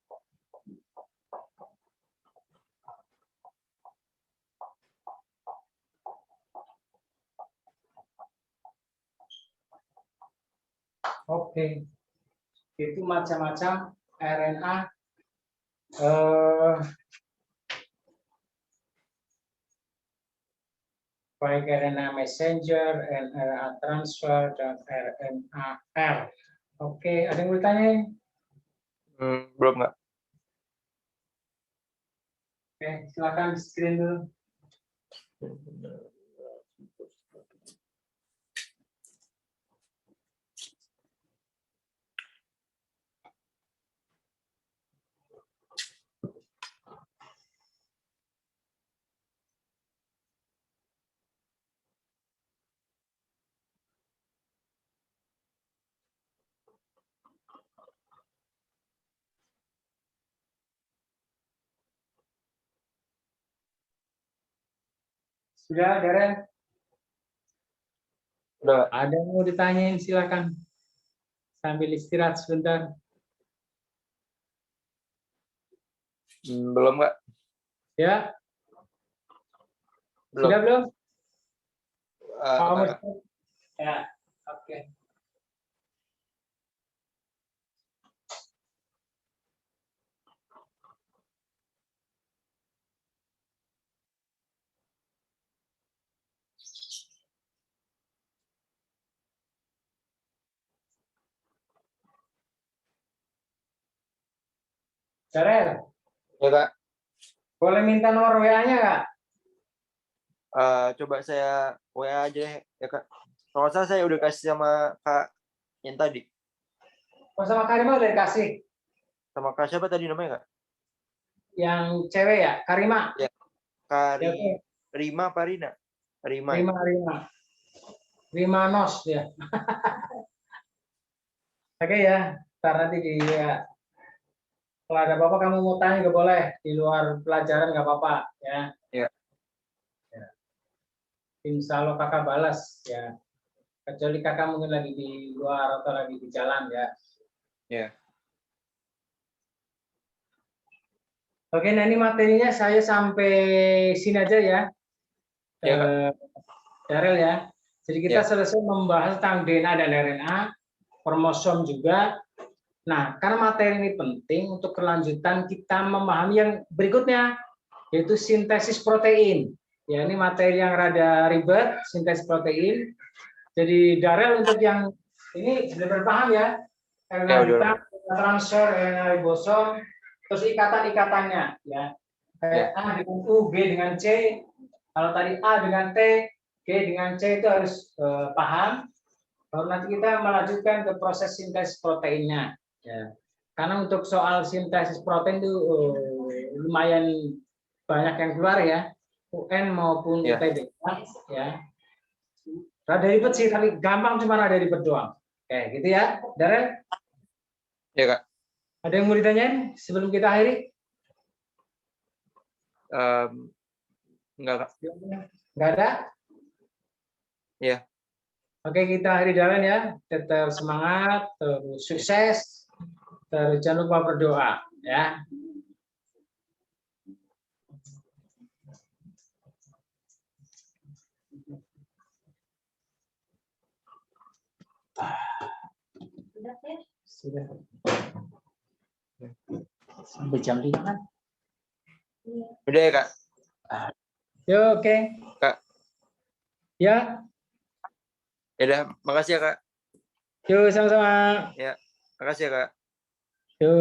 Oke, itu macam-macam RNA baik RNA messenger, RNA transfer, dan RNA-R. Oke, ada yang mau ditanya? Belum nggak? Oke, silakan di screen dulu. Sudah, Darren? Udah. Ada yang mau ditanyain, silakan. Sambil istirahat sebentar. Belum nggak? Ya, Belum. sudah belum? Enggak. Ya, oke. Darel, Ya Kak. boleh minta nomor WA-nya Kak? Coba saya WA aja ya Kak. Kalau nggak salah saya udah kasih sama Kak yang tadi. Oh, sama Karima udah dikasih. Sama Kak siapa tadi namanya Kak? Yang cewek ya, Karima. Ya, Kak Ya, oke. Rima apa Rina? Rima. Ya? Rima. Rimanos ya. Oke ya, ntar nanti di ya, kalau ada apa-apa kamu mau tanya juga boleh di luar pelajaran nggak apa-apa ya. Ya. Ya. Insya Allah kakak balas ya. Kecuali kakak mungkin lagi di luar atau lagi di jalan ya. Ya. Oke, nah ini materinya saya sampai sini aja ya. Ya Kak. Darel ya. Jadi kita Ya. selesai membahas tentang DNA dan RNA, kromosom juga. Nah, karena materi ini penting untuk kelanjutan kita memahami yang berikutnya, yaitu sintesis protein. Ya, ini materi yang rada ribet, sintesis protein. Jadi Darel untuk yang ini benar-benar paham ya, karena kita transfer RNA ribosom, terus ikatan-ikatannya, ya. Kayak A dengan U, B dengan C. Kalau tadi A dengan T, G dengan C itu harus paham. Baru nanti kita melanjutkan ke proses sintesis proteinnya. Ya. Karena untuk soal sintesis protein itu lumayan banyak yang keluar ya, UN maupun UTBK ya. Rada ribet sih, tapi gampang, cuma rada ribet doang. Oke, gitu ya, Darel. Ya Kak. Ada yang mau ditanyain sebelum kita akhiri? Enggak Kak. Enggak ada? Ya. Oke, kita akhiri jalan ya. Tetap semangat, terus sukses, terus jangan lupa berdoa ya. Sudah. Sampai jam 5 kan? Udah ya Kak. Yo, oke. Kak. Ya. Ya udah, makasih ya Kak. Yo, sama-sama. Ya, makasih ya Kak. Yo.